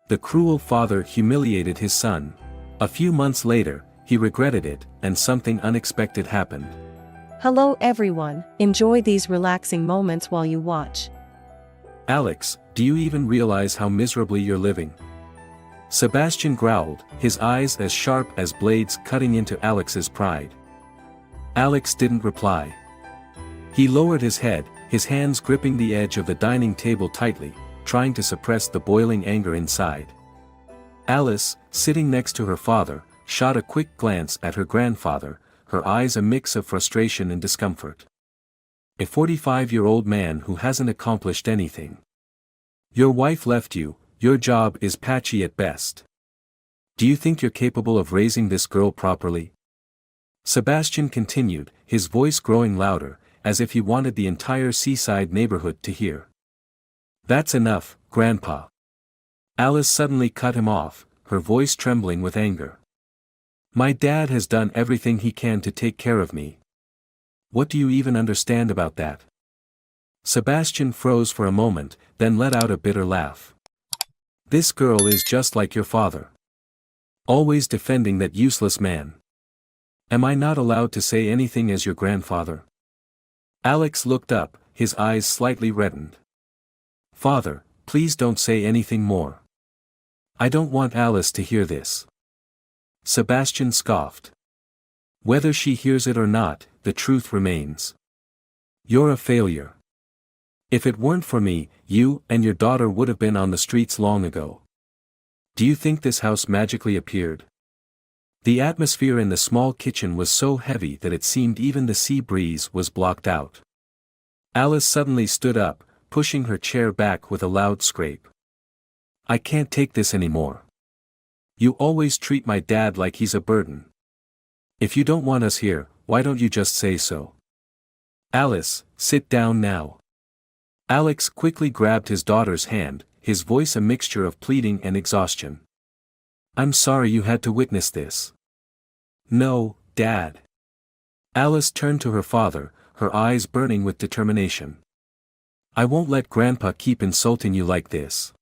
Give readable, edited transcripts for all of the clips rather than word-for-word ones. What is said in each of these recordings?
The cruel father humiliated his son. A few months later, he regretted it, and something unexpected happened. Hello everyone, enjoy these relaxing moments while you watch. Alex, do you even realize how miserably you're living? Sebastian growled, his eyes as sharp as blades cutting into Alex's pride. Alex didn't reply. He lowered his head, his hands gripping the edge of the dining table tightly, trying to suppress the boiling anger inside. Alice, sitting next to her father, shot a quick glance at her grandfather, her eyes a mix of frustration and discomfort. A 45-year-old man who hasn't accomplished anything. Your wife left you, your job is patchy at best. Do you think you're capable of raising this girl properly? Sebastian continued, his voice growing louder, as if he wanted the entire seaside neighborhood to hear. That's enough, Grandpa. Alice suddenly cut him off, her voice trembling with anger. My dad has done everything he can to take care of me. What do you even understand about that? Sebastian froze for a moment, then let out a bitter laugh. This girl is just like your father. Always defending that useless man. Am I not allowed to say anything as your grandfather? Alex looked up, his eyes slightly reddened. Father, please don't say anything more. I don't want Alice to hear this. Sebastian scoffed. Whether she hears it or not, the truth remains. You're a failure. If it weren't for me, you and your daughter would have been on the streets long ago. Do you think this house magically appeared? The atmosphere in the small kitchen was so heavy that it seemed even the sea breeze was blocked out. Alice suddenly stood up, pushing her chair back with a loud scrape. I can't take this anymore. You always treat my dad like he's a burden. If you don't want us here, why don't you just say so? Alice, sit down now. Alex quickly grabbed his daughter's hand, his voice a mixture of pleading and exhaustion. I'm sorry you had to witness this. No, Dad. Alice turned to her father, her eyes burning with determination. I won't let Grandpa keep insulting you like this.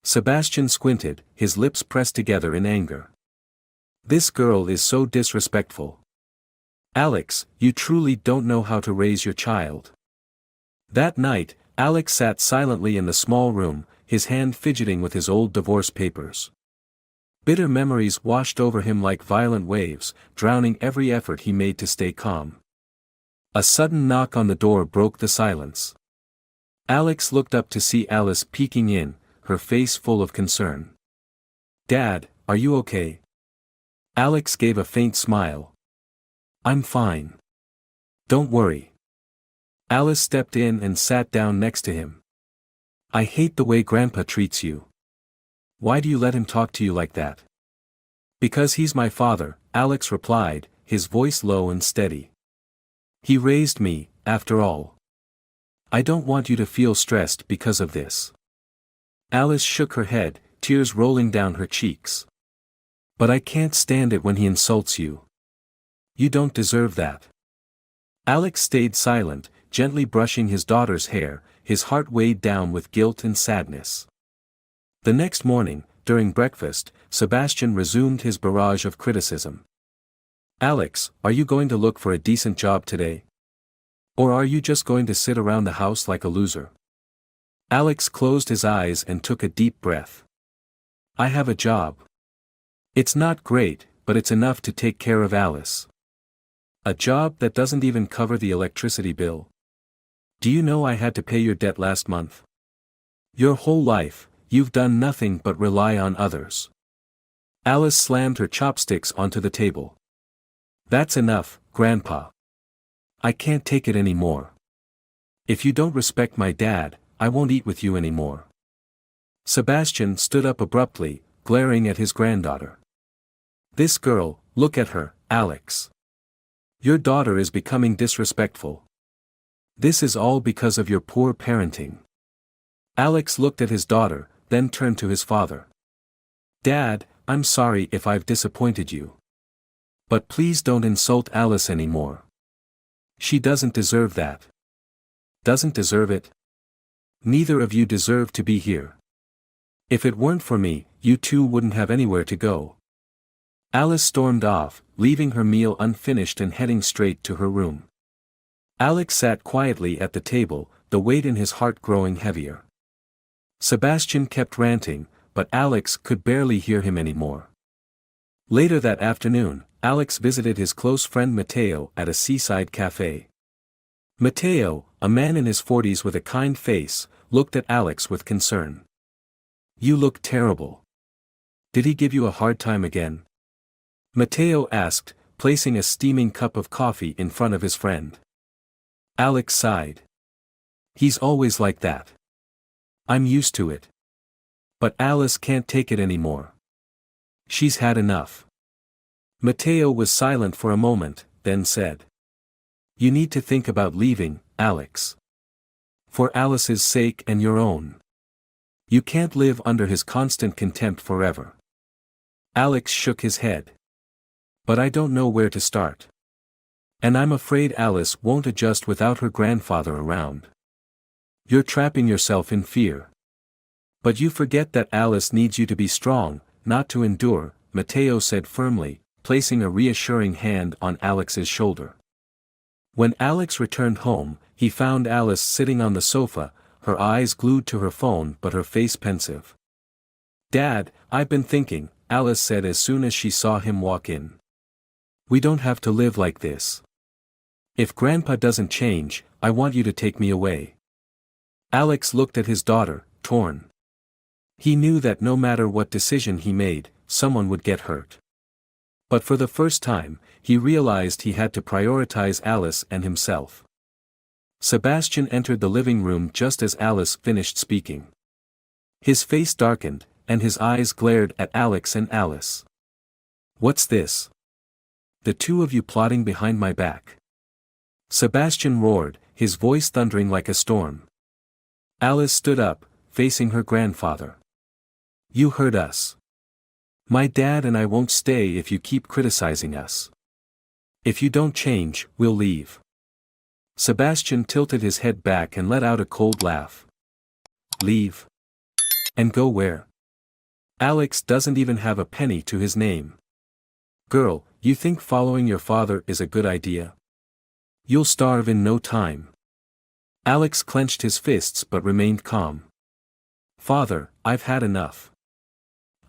Sebastian squinted, his lips pressed together in anger. This girl is so disrespectful. Alex, you truly don't know how to raise your child. That night, Alex sat silently in the small room, his hand fidgeting with his old divorce papers. Bitter memories washed over him like violent waves, drowning every effort he made to stay calm. A sudden knock on the door broke the silence. Alex looked up to see Alice peeking in, her face full of concern. Dad, are you okay? Alex gave a faint smile. I'm fine. Don't worry. Alice stepped in and sat down next to him. I hate the way Grandpa treats you. Why do you let him talk to you like that? Because he's my father, Alex replied, his voice low and steady. He raised me, after all. I don't want you to feel stressed because of this. Alice shook her head, tears rolling down her cheeks. But I can't stand it when he insults you. You don't deserve that. Alex stayed silent, gently brushing his daughter's hair, his heart weighed down with guilt and sadness. The next morning, during breakfast, Sebastian resumed his barrage of criticism. Alex, are you going to look for a decent job today? Or are you just going to sit around the house like a loser? Alex closed his eyes and took a deep breath. I have a job. It's not great, but it's enough to take care of Alice. A job that doesn't even cover the electricity bill. Do you know I had to pay your debt last month? Your whole life, you've done nothing but rely on others. Alice slammed her chopsticks onto the table. That's enough, Grandpa. I can't take it anymore. If you don't respect my dad, I won't eat with you anymore. Sebastian stood up abruptly, glaring at his granddaughter. This girl, look at her, Alex. Your daughter is becoming disrespectful. This is all because of your poor parenting. Alex looked at his daughter, then turned to his father. Dad, I'm sorry if I've disappointed you. But please don't insult Alice anymore. She doesn't deserve that. Doesn't deserve it? Neither of you deserve to be here. If it weren't for me, you two wouldn't have anywhere to go. Alice stormed off, leaving her meal unfinished and heading straight to her room. Alex sat quietly at the table, the weight in his heart growing heavier. Sebastian kept ranting, but Alex could barely hear him anymore. Later that afternoon, Alex visited his close friend Matteo at a seaside cafe. Matteo, a man in his 40s with a kind face, looked at Alex with concern. "You look terrible. Did he give you a hard time again?" Matteo asked, placing a steaming cup of coffee in front of his friend. Alex sighed. "He's always like that. I'm used to it. But Alice can't take it anymore. She's had enough." Matteo was silent for a moment, then said, "You need to think about leaving, Alex. For Alice's sake and your own. You can't live under his constant contempt forever." Alex shook his head. "But I don't know where to start. And I'm afraid Alice won't adjust without her grandfather around." "You're trapping yourself in fear. But you forget that Alice needs you to be strong, not to endure," Matteo said firmly, placing a reassuring hand on Alex's shoulder. When Alex returned home, he found Alice sitting on the sofa, her eyes glued to her phone but her face pensive. "Dad, I've been thinking," Alice said as soon as she saw him walk in. "We don't have to live like this. If Grandpa doesn't change, I want you to take me away." Alex looked at his daughter, torn. He knew that no matter what decision he made, someone would get hurt. But for the first time, he realized he had to prioritize Alice and himself. Sebastian entered the living room just as Alice finished speaking. His face darkened, and his eyes glared at Alex and Alice. "What's this? The two of you plotting behind my back?" Sebastian roared, his voice thundering like a storm. Alice stood up, facing her grandfather. "You heard us. My dad and I won't stay if you keep criticizing us. If you don't change, we'll leave." Sebastian tilted his head back and let out a cold laugh. "Leave? And go where? Alex doesn't even have a penny to his name. Girl, you think following your father is a good idea? You'll starve in no time." Alex clenched his fists but remained calm. "Father, I've had enough.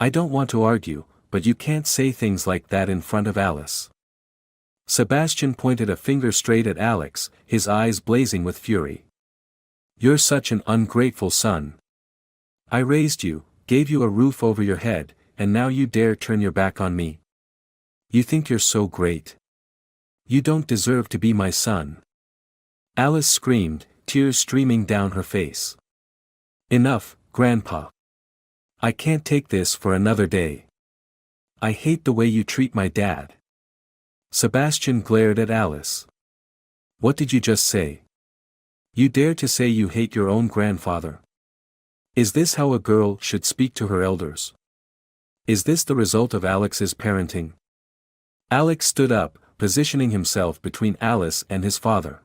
I don't want to argue, but you can't say things like that in front of Alice." Sebastian pointed a finger straight at Alex, his eyes blazing with fury. "You're such an ungrateful son. I raised you, gave you a roof over your head, and now you dare turn your back on me? You think you're so great. You don't deserve to be my son." Alice screamed, tears streaming down her face. "Enough, Grandpa. I can't take this for another day. I hate the way you treat my dad." Sebastian glared at Alice. "What did you just say? You dare to say you hate your own grandfather? Is this how a girl should speak to her elders? Is this the result of Alex's parenting?" Alex stood up, positioning himself between Alice and his father.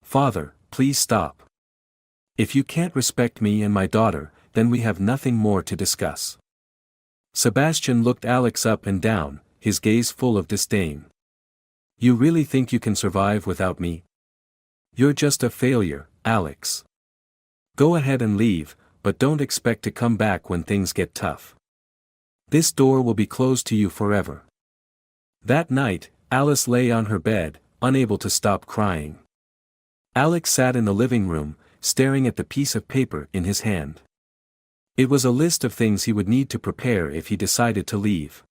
"Father, please stop. If you can't respect me and my daughter, then we have nothing more to discuss." Sebastian looked Alex up and down, his gaze full of disdain. "You really think you can survive without me? You're just a failure, Alex. Go ahead and leave, but don't expect to come back when things get tough. This door will be closed to you forever." That night, Alice lay on her bed, unable to stop crying. Alex sat in the living room, staring at the piece of paper in his hand. It was a list of things he would need to prepare if he decided to leave.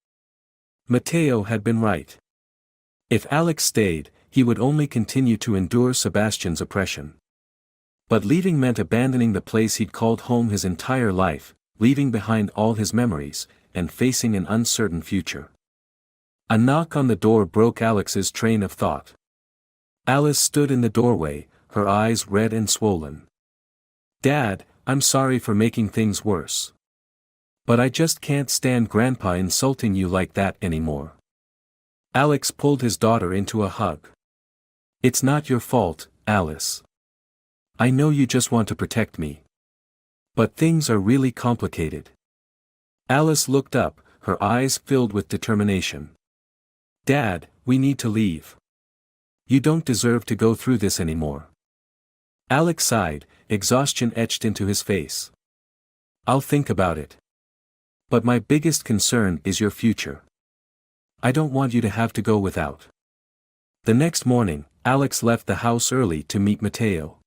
Matteo had been right. If Alex stayed, he would only continue to endure Sebastian's oppression. But leaving meant abandoning the place he'd called home his entire life, leaving behind all his memories, and facing an uncertain future. A knock on the door broke Alex's train of thought. Alice stood in the doorway, her eyes red and swollen. "Dad, I'm sorry for making things worse. But I just can't stand Grandpa insulting you like that anymore." Alex pulled his daughter into a hug. "It's not your fault, Alice. I know you just want to protect me. But things are really complicated. Alice looked up, her eyes filled with determination. Dad, we need to leave. You don't deserve to go through this anymore. Alex sighed, exhaustion etched into his face. I'll think about it. But my biggest concern is your future. I don't want you to have to go without. The next morning, Alex left the house early to meet Mateo.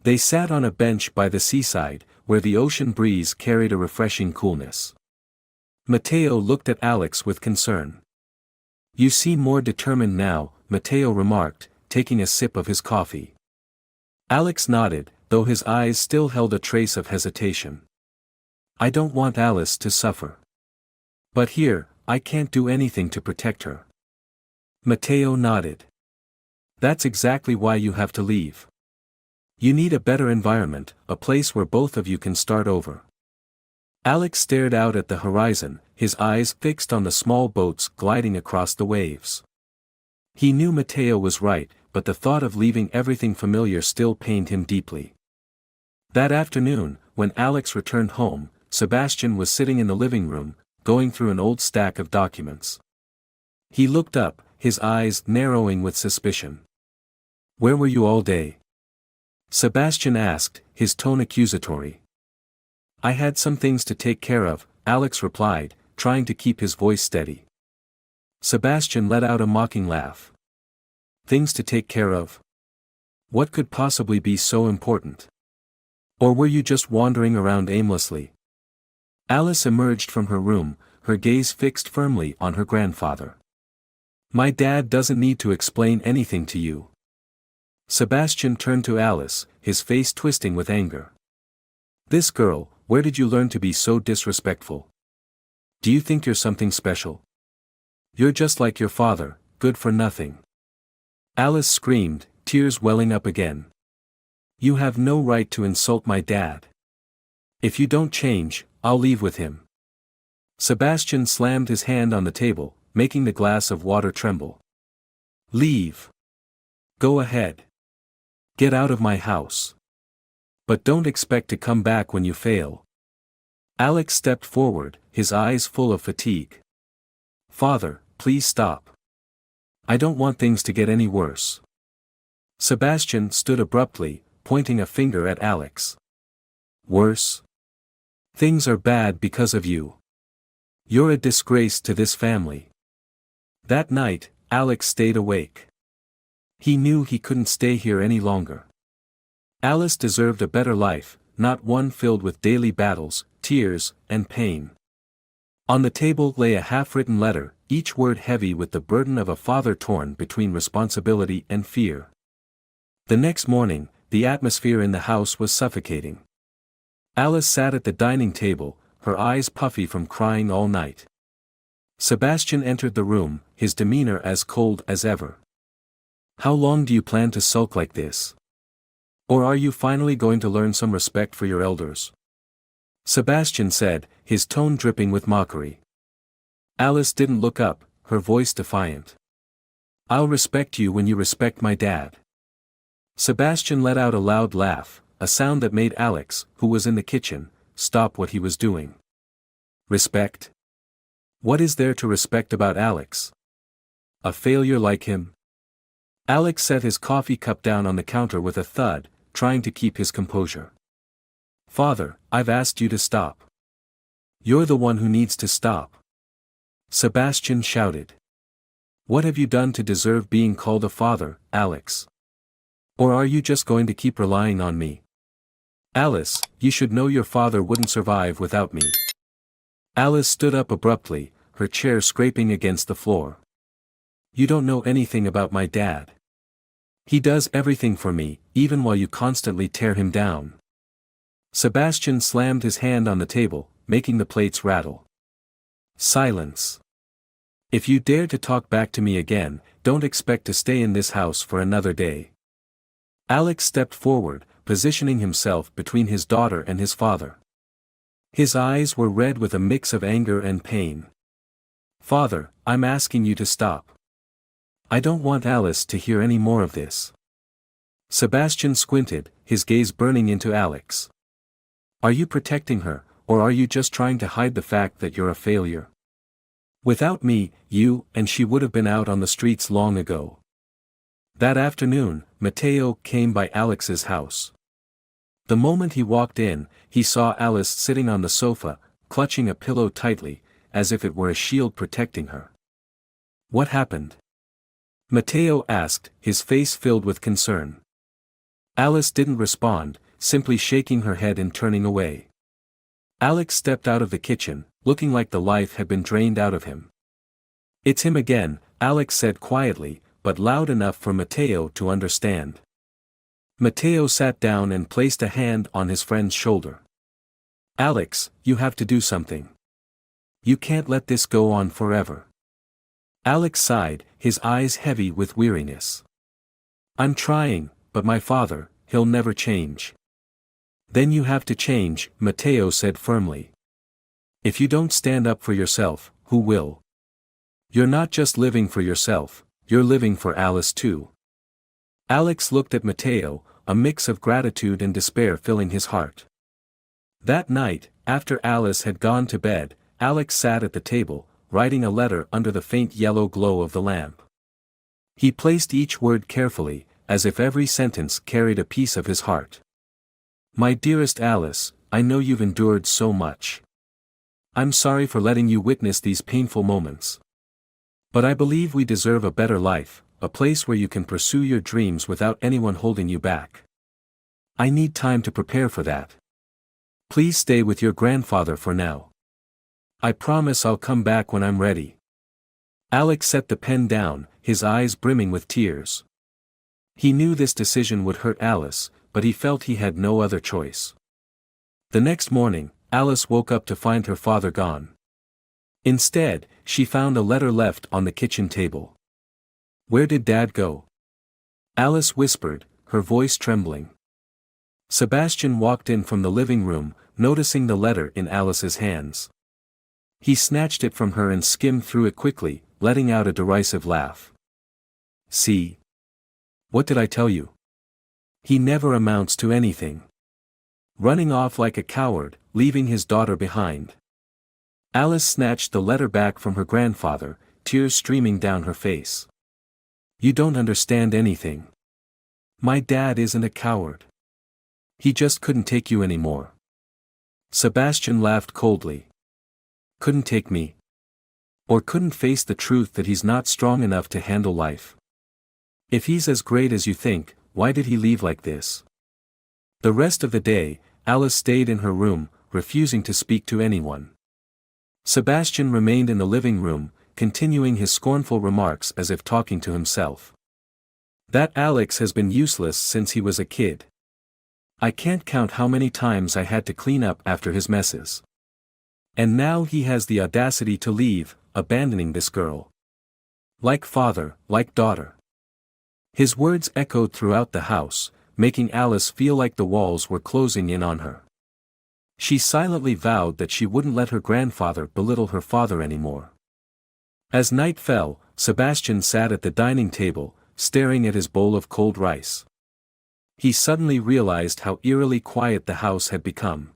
They sat on a bench by the seaside, where the ocean breeze carried a refreshing coolness. Mateo looked at Alex with concern. You seem more determined now, Mateo remarked, taking a sip of his coffee. Alex nodded, though his eyes still held a trace of hesitation. I don't want Alice to suffer. But here, I can't do anything to protect her. Mateo nodded. That's exactly why you have to leave. You need a better environment, a place where both of you can start over. Alex stared out at the horizon, his eyes fixed on the small boats gliding across the waves. He knew Mateo was right, but the thought of leaving everything familiar still pained him deeply. That afternoon, when Alex returned home, Sebastian was sitting in the living room, going through an old stack of documents. He looked up, his eyes narrowing with suspicion. Where were you all day? Sebastian asked, his tone accusatory. I had some things to take care of, Alex replied, trying to keep his voice steady. Sebastian let out a mocking laugh. Things to take care of? What could possibly be so important? Or were you just wandering around aimlessly? Alice emerged from her room, her gaze fixed firmly on her grandfather. My dad doesn't need to explain anything to you. Sebastian turned to Alice, his face twisting with anger. This girl, where did you learn to be so disrespectful? Do you think you're something special? You're just like your father, good for nothing. Alice screamed, tears welling up again. You have no right to insult my dad. If you don't change, I'll leave with him. Sebastian slammed his hand on the table, making the glass of water tremble. Leave. Go ahead. Get out of my house. But don't expect to come back when you fail. Alex stepped forward, his eyes full of fatigue. Father, please stop. I don't want things to get any worse. Sebastian stood abruptly, pointing a finger at Alex. Worse? Things are bad because of you. You're a disgrace to this family. That night, Alex stayed awake. He knew he couldn't stay here any longer. Alice deserved a better life, not one filled with daily battles, tears, and pain. On the table lay a half-written letter, each word heavy with the burden of a father torn between responsibility and fear. The next morning, the atmosphere in the house was suffocating. Alice sat at the dining table, her eyes puffy from crying all night. Sebastian entered the room, his demeanor as cold as ever. How long do you plan to sulk like this? Or are you finally going to learn some respect for your elders? Sebastian said, his tone dripping with mockery. Alice didn't look up, her voice defiant. I'll respect you when you respect my dad. Sebastian let out a loud laugh, a sound that made Alex, who was in the kitchen, stop what he was doing. Respect? What is there to respect about Alex? A failure like him? Alex set his coffee cup down on the counter with a thud, trying to keep his composure. Father, I've asked you to stop. You're the one who needs to stop. Sebastian shouted. What have you done to deserve being called a father, Alex? Or are you just going to keep relying on me? Alice, you should know your father wouldn't survive without me. Alice stood up abruptly, her chair scraping against the floor. You don't know anything about my dad. He does everything for me, even while you constantly tear him down. Sebastian slammed his hand on the table, making the plates rattle. Silence. If you dare to talk back to me again, don't expect to stay in this house for another day. Alex stepped forward, positioning himself between his daughter and his father. His eyes were red with a mix of anger and pain. Father, I'm asking you to stop. I don't want Alice to hear any more of this. Sebastian squinted, his gaze burning into Alex. Are you protecting her, or are you just trying to hide the fact that you're a failure? Without me, you and she would have been out on the streets long ago. That afternoon, Mateo came by Alex's house. The moment he walked in, he saw Alice sitting on the sofa, clutching a pillow tightly, as if it were a shield protecting her. What happened? Mateo asked, his face filled with concern. Alice didn't respond, simply shaking her head and turning away. Alex stepped out of the kitchen, looking like the life had been drained out of him. It's him again, Alex said quietly, but loud enough for Mateo to understand. Mateo sat down and placed a hand on his friend's shoulder. Alex, you have to do something. You can't let this go on forever. Alex sighed, his eyes heavy with weariness. I'm trying, but my father, he'll never change. Then you have to change, Mateo said firmly. If you don't stand up for yourself, who will? You're not just living for yourself, you're living for Alice too. Alex looked at Mateo, a mix of gratitude and despair filling his heart. That night, after Alice had gone to bed, Alex sat at the table, writing a letter under the faint yellow glow of the lamp. He placed each word carefully, as if every sentence carried a piece of his heart. My dearest Alice, I know you've endured so much. I'm sorry for letting you witness these painful moments. But I believe we deserve a better life, a place where you can pursue your dreams without anyone holding you back. I need time to prepare for that. Please stay with your grandfather for now. I promise I'll come back when I'm ready. Alex set the pen down, his eyes brimming with tears. He knew this decision would hurt Alice, but he felt he had no other choice. The next morning, Alice woke up to find her father gone. Instead, she found a letter left on the kitchen table. Where did Dad go? Alice whispered, her voice trembling. Sebastian walked in from the living room, noticing the letter in Alice's hands. He snatched it from her and skimmed through it quickly, letting out a derisive laugh. See? What did I tell you? He never amounts to anything. Running off like a coward, leaving his daughter behind. Alice snatched the letter back from her grandfather, tears streaming down her face. You don't understand anything. My dad isn't a coward. He just couldn't take you anymore. Sebastian laughed coldly. Couldn't take me? Or couldn't face the truth that he's not strong enough to handle life? If he's as great as you think, why did he leave like this? The rest of the day, Alice stayed in her room, refusing to speak to anyone. Sebastian remained in the living room, continuing his scornful remarks as if talking to himself. That Alex has been useless since he was a kid. I can't count how many times I had to clean up after his messes. And now he has the audacity to leave, abandoning this girl. Like father, like daughter. His words echoed throughout the house, making Alice feel like the walls were closing in on her. She silently vowed that she wouldn't let her grandfather belittle her father anymore. As night fell, Sebastian sat at the dining table, staring at his bowl of cold rice. He suddenly realized how eerily quiet the house had become.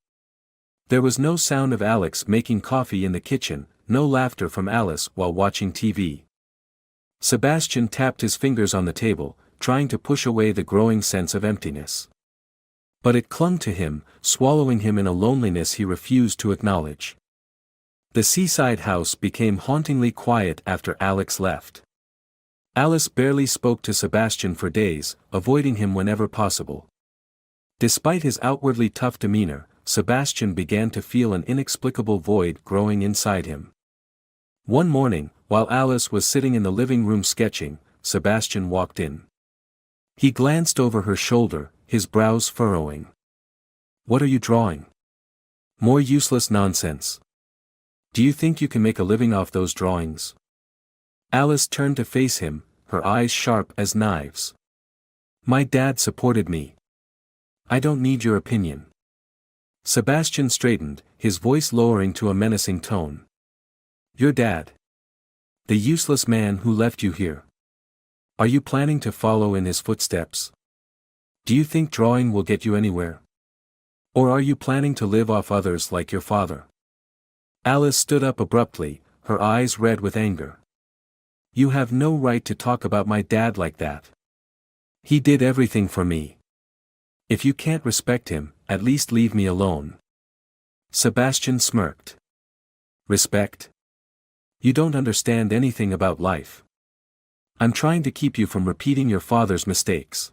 There was no sound of Alex making coffee in the kitchen, no laughter from Alice while watching TV. Sebastian tapped his fingers on the table, trying to push away the growing sense of emptiness. But it clung to him, swallowing him in a loneliness he refused to acknowledge. The seaside house became hauntingly quiet after Alex left. Alice barely spoke to Sebastian for days, avoiding him whenever possible. Despite his outwardly tough demeanor, Sebastian began to feel an inexplicable void growing inside him. One morning, while Alice was sitting in the living room sketching, Sebastian walked in. He glanced over her shoulder, his brows furrowing. What are you drawing? More useless nonsense. Do you think you can make a living off those drawings? Alice turned to face him, her eyes sharp as knives. My dad supported me. I don't need your opinion. Sebastian straightened, his voice lowering to a menacing tone. Your dad? The useless man who left you here. Are you planning to follow in his footsteps? Do you think drawing will get you anywhere? Or are you planning to live off others like your father? Alice stood up abruptly, her eyes red with anger. You have no right to talk about my dad like that. He did everything for me. If you can't respect him, at least leave me alone. Sebastian smirked. Respect? You don't understand anything about life. I'm trying to keep you from repeating your father's mistakes.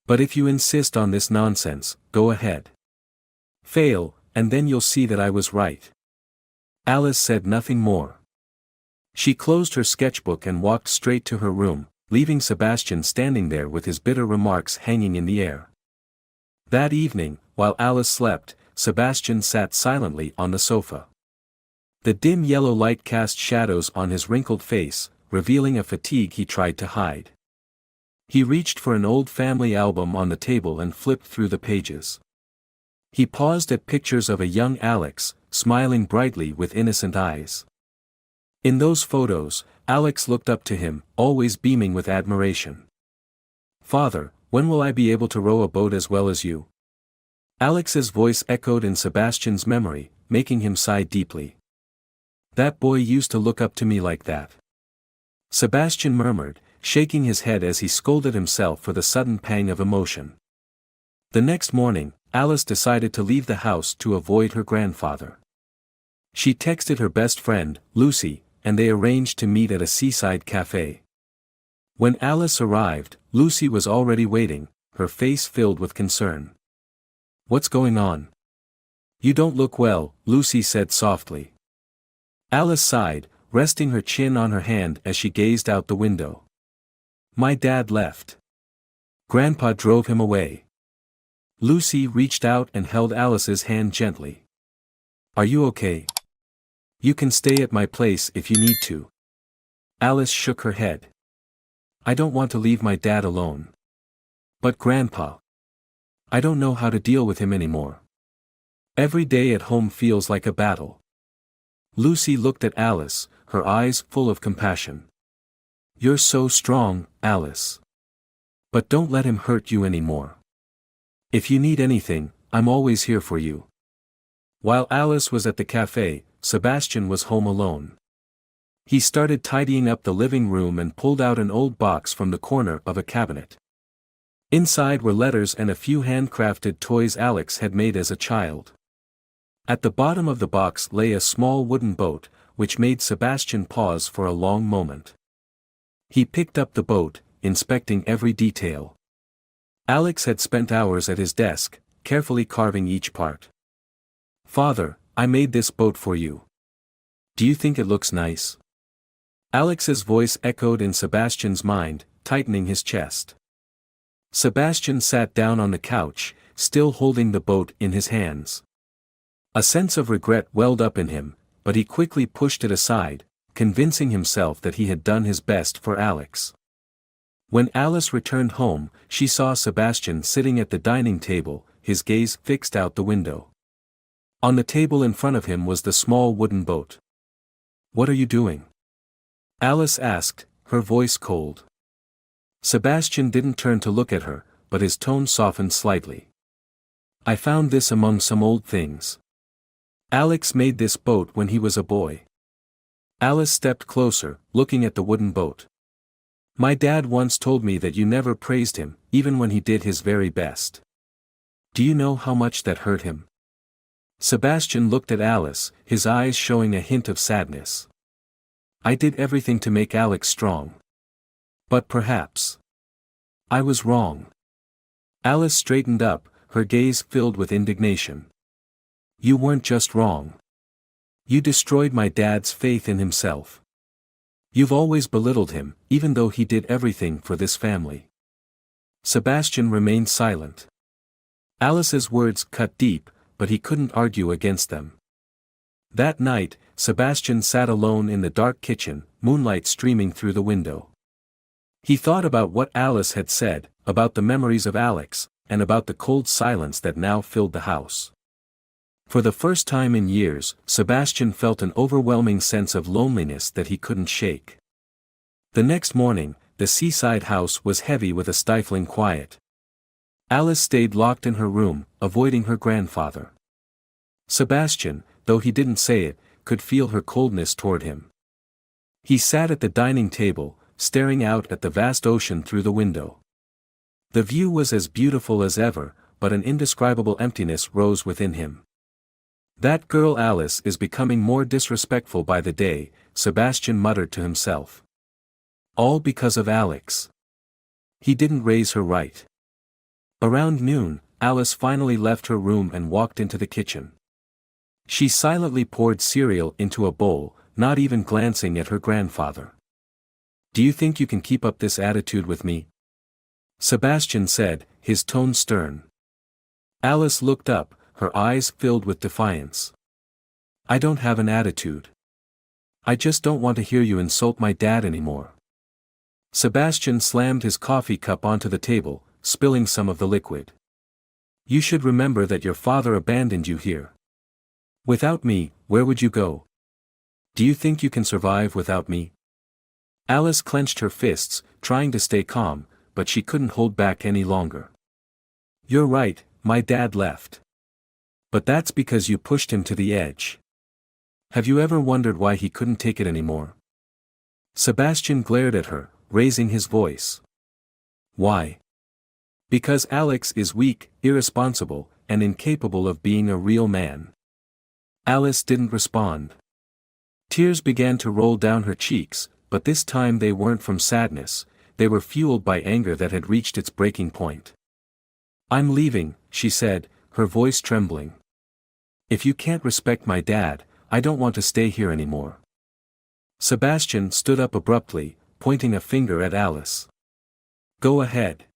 But if you insist on this nonsense, go ahead. Fail, and then you'll see that I was right. Alice said nothing more. She closed her sketchbook and walked straight to her room, leaving Sebastian standing there with his bitter remarks hanging in the air. That evening, while Alice slept, Sebastian sat silently on the sofa. The dim yellow light cast shadows on his wrinkled face, revealing a fatigue he tried to hide. He reached for an old family album on the table and flipped through the pages. He paused at pictures of a young Alex, smiling brightly with innocent eyes. In those photos, Alex looked up to him, always beaming with admiration. Father, when will I be able to row a boat as well as you? Alex's voice echoed in Sebastian's memory, making him sigh deeply. That boy used to look up to me like that. Sebastian murmured, shaking his head as he scolded himself for the sudden pang of emotion. The next morning, Alice decided to leave the house to avoid her grandfather. She texted her best friend, Lucy, and they arranged to meet at a seaside cafe. When Alice arrived, Lucy was already waiting, her face filled with concern. What's going on? You don't look well, Lucy said softly. Alice sighed, resting her chin on her hand as she gazed out the window. My dad left. Grandpa drove him away. Lucy reached out and held Alice's hand gently. Are you okay? You can stay at my place if you need to. Alice shook her head. I don't want to leave my dad alone. But Grandpa. I don't know how to deal with him anymore. Every day at home feels like a battle. Lucy looked at Alice, her eyes full of compassion. You're so strong, Alice. But don't let him hurt you anymore. If you need anything, I'm always here for you. While Alice was at the cafe, Sebastian was home alone. He started tidying up the living room and pulled out an old box from the corner of a cabinet. Inside were letters and a few handcrafted toys Alex had made as a child. At the bottom of the box lay a small wooden boat, which made Sebastian pause for a long moment. He picked up the boat, inspecting every detail. Alex had spent hours at his desk, carefully carving each part. Father, I made this boat for you. Do you think it looks nice? Alex's voice echoed in Sebastian's mind, tightening his chest. Sebastian sat down on the couch, still holding the boat in his hands. A sense of regret welled up in him, but he quickly pushed it aside, convincing himself that he had done his best for Alex. When Alice returned home, she saw Sebastian sitting at the dining table, his gaze fixed out the window. On the table in front of him was the small wooden boat. What are you doing? Alice asked, her voice cold. Sebastian didn't turn to look at her, but his tone softened slightly. I found this among some old things. Alex made this boat when he was a boy. Alice stepped closer, looking at the wooden boat. My dad once told me that you never praised him, even when he did his very best. Do you know how much that hurt him? Sebastian looked at Alice, his eyes showing a hint of sadness. I did everything to make Alex strong. But perhaps I was wrong. Alice straightened up, her gaze filled with indignation. You weren't just wrong. You destroyed my dad's faith in himself. You've always belittled him, even though he did everything for this family. Sebastian remained silent. Alice's words cut deep, but he couldn't argue against them. That night, Sebastian sat alone in the dark kitchen, moonlight streaming through the window. He thought about what Alice had said, about the memories of Alex, and about the cold silence that now filled the house. For the first time in years, Sebastian felt an overwhelming sense of loneliness that he couldn't shake. The next morning, the seaside house was heavy with a stifling quiet. Alice stayed locked in her room, avoiding her grandfather. Sebastian, though he didn't say it, could feel her coldness toward him. He sat at the dining table, staring out at the vast ocean through the window. The view was as beautiful as ever, but an indescribable emptiness rose within him. That girl Alice is becoming more disrespectful by the day, Sebastian muttered to himself. All because of Alex. He didn't raise her right. Around noon, Alice finally left her room and walked into the kitchen. She silently poured cereal into a bowl, not even glancing at her grandfather. "Do you think you can keep up this attitude with me?" Sebastian said, his tone stern. Alice looked up, her eyes filled with defiance. "I don't have an attitude. I just don't want to hear you insult my dad anymore." Sebastian slammed his coffee cup onto the table, spilling some of the liquid. "You should remember that your father abandoned you here. Without me, where would you go? Do you think you can survive without me?" Alice clenched her fists, trying to stay calm, but she couldn't hold back any longer. "You're right, my dad left. But that's because you pushed him to the edge. Have you ever wondered why he couldn't take it anymore?" Sebastian glared at her, raising his voice. "Why?" "Because Alex is weak, irresponsible, and incapable of being a real man." Alice didn't respond. Tears began to roll down her cheeks, but this time they weren't from sadness, they were fueled by anger that had reached its breaking point. "I'm leaving," she said, her voice trembling. "If you can't respect my dad, I don't want to stay here anymore." Sebastian stood up abruptly, pointing a finger at Alice. "Go ahead.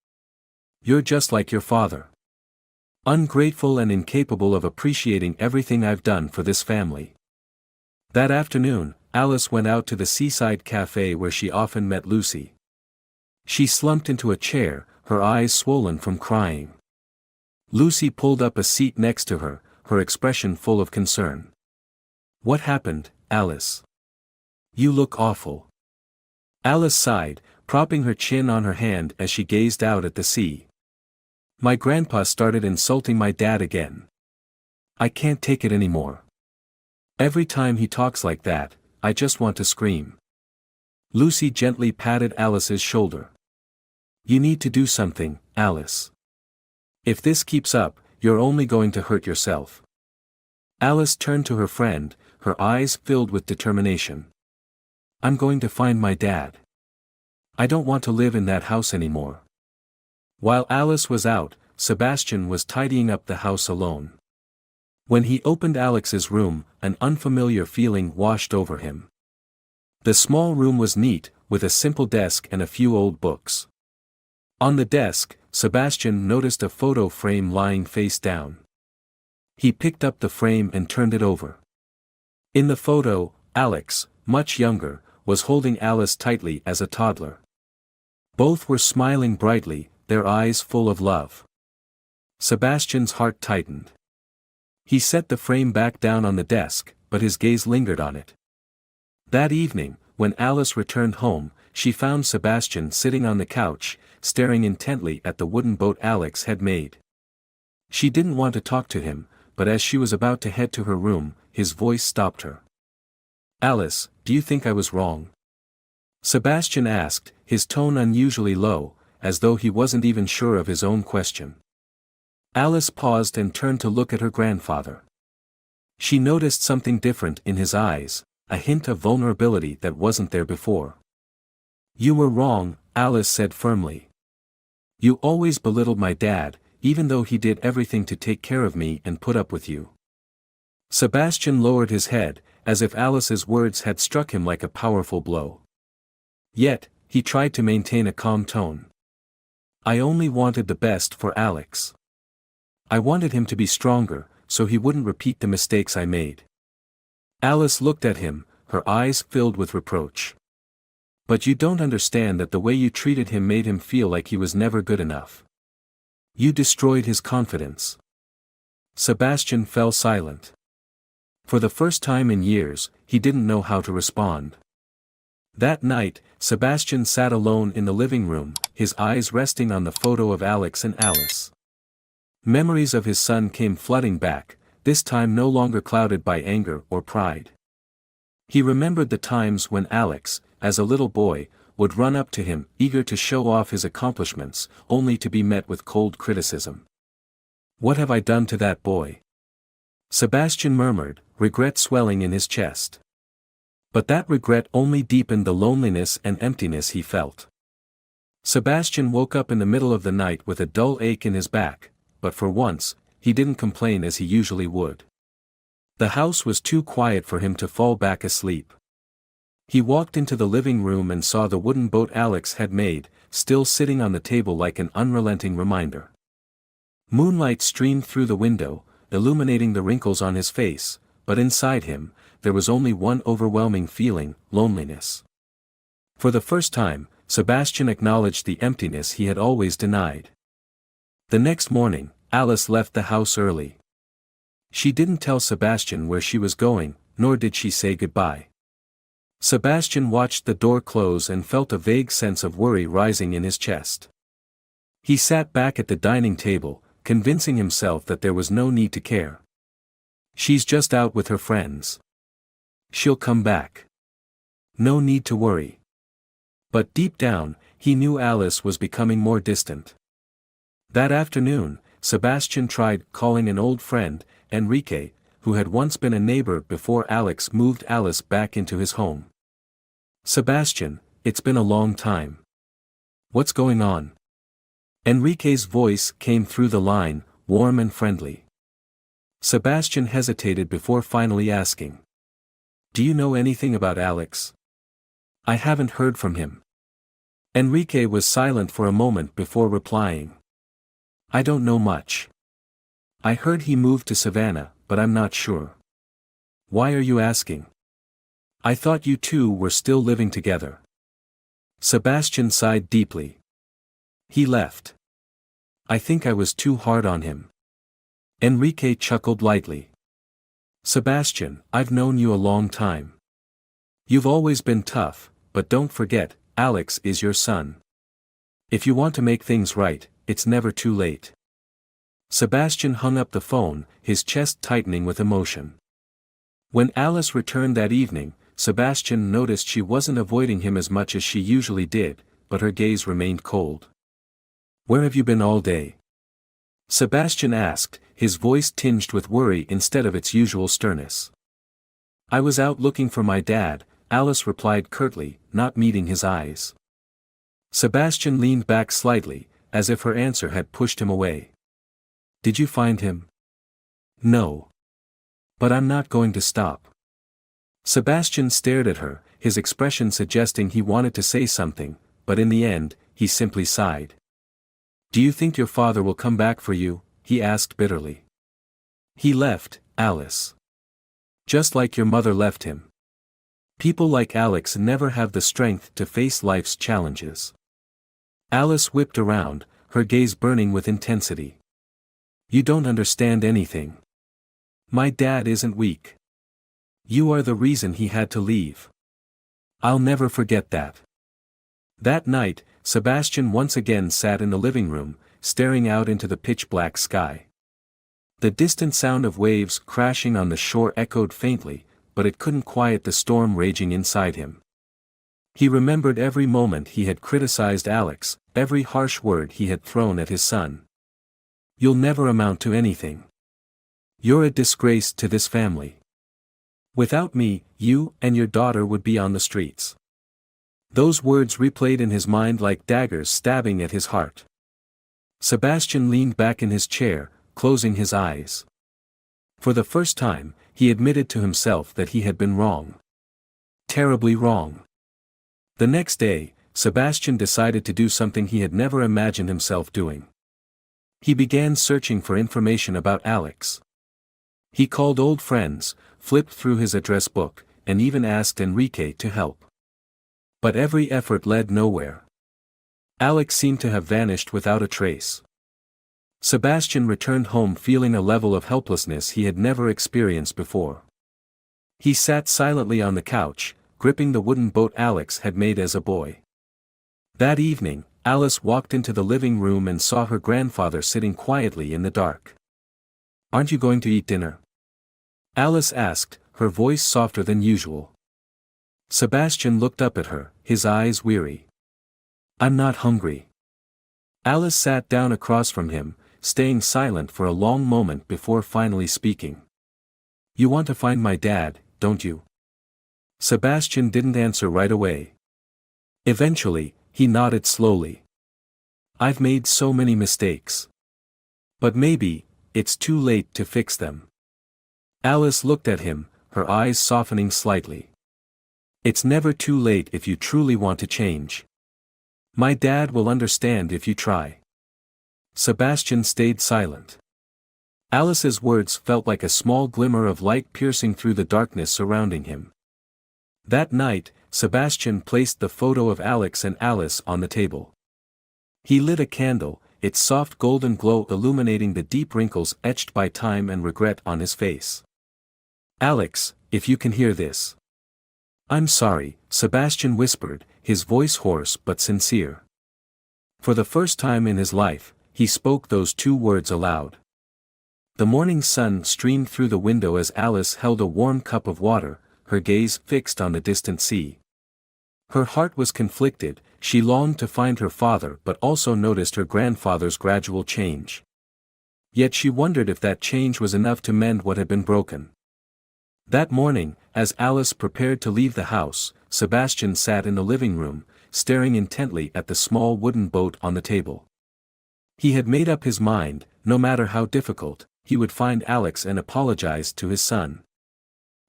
You're just like your father. Ungrateful and incapable of appreciating everything I've done for this family." That afternoon, Alice went out to the seaside cafe where she often met Lucy. She slumped into a chair, her eyes swollen from crying. Lucy pulled up a seat next to her, her expression full of concern. "What happened, Alice? You look awful." Alice sighed, propping her chin on her hand as she gazed out at the sea. "My grandpa started insulting my dad again. I can't take it anymore. Every time he talks like that, I just want to scream." Lucy gently patted Alice's shoulder. "You need to do something, Alice. If this keeps up, you're only going to hurt yourself." Alice turned to her friend, her eyes filled with determination. "I'm going to find my dad. I don't want to live in that house anymore." While Alice was out, Sebastian was tidying up the house alone. When he opened Alex's room, an unfamiliar feeling washed over him. The small room was neat, with a simple desk and a few old books. On the desk, Sebastian noticed a photo frame lying face down. He picked up the frame and turned it over. In the photo, Alex, much younger, was holding Alice tightly as a toddler. Both were smiling brightly, their eyes full of love. Sebastian's heart tightened. He set the frame back down on the desk, but his gaze lingered on it. That evening, when Alice returned home, she found Sebastian sitting on the couch, staring intently at the wooden boat Alex had made. She didn't want to talk to him, but as she was about to head to her room, his voice stopped her. "Alice, do you think I was wrong?" Sebastian asked, his tone unusually low, as though he wasn't even sure of his own question. Alice paused and turned to look at her grandfather. She noticed something different in his eyes, a hint of vulnerability that wasn't there before. "You were wrong," Alice said firmly. "You always belittled my dad, even though he did everything to take care of me and put up with you." Sebastian lowered his head, as if Alice's words had struck him like a powerful blow. Yet, he tried to maintain a calm tone. "I only wanted the best for Alex. I wanted him to be stronger, so he wouldn't repeat the mistakes I made." Alice looked at him, her eyes filled with reproach. "But you don't understand that the way you treated him made him feel like he was never good enough. You destroyed his confidence." Sebastian fell silent. For the first time in years, he didn't know how to respond. That night, Sebastian sat alone in the living room, his eyes resting on the photo of Alex and Alice. Memories of his son came flooding back, this time no longer clouded by anger or pride. He remembered the times when Alex, as a little boy, would run up to him, eager to show off his accomplishments, only to be met with cold criticism. "What have I done to that boy?" Sebastian murmured, regret swelling in his chest. But that regret only deepened the loneliness and emptiness he felt. Sebastian woke up in the middle of the night with a dull ache in his back, but for once, he didn't complain as he usually would. The house was too quiet for him to fall back asleep. He walked into the living room and saw the wooden boat Alex had made, still sitting on the table like an unrelenting reminder. Moonlight streamed through the window, illuminating the wrinkles on his face, but inside him, there was only one overwhelming feeling: loneliness. For the first time, Sebastian acknowledged the emptiness he had always denied. The next morning, Alice left the house early. She didn't tell Sebastian where she was going, nor did she say goodbye. Sebastian watched the door close and felt a vague sense of worry rising in his chest. He sat back at the dining table, convincing himself that there was no need to care. She's just out with her friends. She'll come back. No need to worry. But deep down, he knew Alice was becoming more distant. That afternoon, Sebastian tried calling an old friend, Enrique, who had once been a neighbor before Alex moved Alice back into his home. "Sebastian, it's been a long time. What's going on?" Enrique's voice came through the line, warm and friendly. Sebastian hesitated before finally asking, "Do you know anything about Alex?" "I haven't heard from him." Enrique was silent for a moment before replying. "I don't know much. I heard he moved to Savannah, but I'm not sure." "Why are you asking?" "I thought you two were still living together." Sebastian sighed deeply. "He left. I think I was too hard on him." Enrique chuckled lightly. "Sebastian, I've known you a long time. You've always been tough, but don't forget, Alex is your son. If you want to make things right, it's never too late." Sebastian hung up the phone, his chest tightening with emotion. When Alice returned that evening, Sebastian noticed she wasn't avoiding him as much as she usually did, but her gaze remained cold. "Where have you been all day?" Sebastian asked, his voice tinged with worry instead of its usual sternness. "I was out looking for my dad," Alice replied curtly, not meeting his eyes. Sebastian leaned back slightly, as if her answer had pushed him away. "Did you find him?" "No. But I'm not going to stop." Sebastian stared at her, his expression suggesting he wanted to say something, but in the end, he simply sighed. "Do you think your father will come back for you?" he asked bitterly. "He left, Alice. Just like your mother left him. People like Alex never have the strength to face life's challenges." Alice whipped around, her gaze burning with intensity. "You don't understand anything. My dad isn't weak. You are the reason he had to leave. I'll never forget that." That night, Sebastian once again sat in the living room, staring out into the pitch-black sky. The distant sound of waves crashing on the shore echoed faintly, but it couldn't quiet the storm raging inside him. He remembered every moment he had criticized Alex, every harsh word he had thrown at his son. "You'll never amount to anything. You're a disgrace to this family. Without me, you and your daughter would be on the streets." Those words replayed in his mind like daggers stabbing at his heart. Sebastian leaned back in his chair, closing his eyes. For the first time, he admitted to himself that he had been wrong. Terribly wrong. The next day, Sebastian decided to do something he had never imagined himself doing. He began searching for information about Alex. He called old friends, flipped through his address book, and even asked Enrique to help. But every effort led nowhere. Alex seemed to have vanished without a trace. Sebastian returned home feeling a level of helplessness he had never experienced before. He sat silently on the couch, gripping the wooden boat Alex had made as a boy. That evening, Alice walked into the living room and saw her grandfather sitting quietly in the dark. "Aren't you going to eat dinner?" Alice asked, her voice softer than usual. Sebastian looked up at her, his eyes weary. "I'm not hungry." Alice sat down across from him, staying silent for a long moment before finally speaking. "You want to find my dad, don't you?" Sebastian didn't answer right away. Eventually, he nodded slowly. "I've made so many mistakes. But maybe, it's too late to fix them." Alice looked at him, her eyes softening slightly. "It's never too late if you truly want to change. My dad will understand if you try." Sebastian stayed silent. Alice's words felt like a small glimmer of light piercing through the darkness surrounding him. That night, Sebastian placed the photo of Alex and Alice on the table. He lit a candle, its soft golden glow illuminating the deep wrinkles etched by time and regret on his face. "Alex, if you can hear this." "I'm sorry," Sebastian whispered, his voice hoarse but sincere. For the first time in his life, he spoke those two words aloud. The morning sun streamed through the window as Alice held a warm cup of water, her gaze fixed on the distant sea. Her heart was conflicted, she longed to find her father but also noticed her grandfather's gradual change. Yet she wondered if that change was enough to mend what had been broken. That morning, as Alice prepared to leave the house, Sebastian sat in the living room, staring intently at the small wooden boat on the table. He had made up his mind, no matter how difficult, he would find Alex and apologize to his son.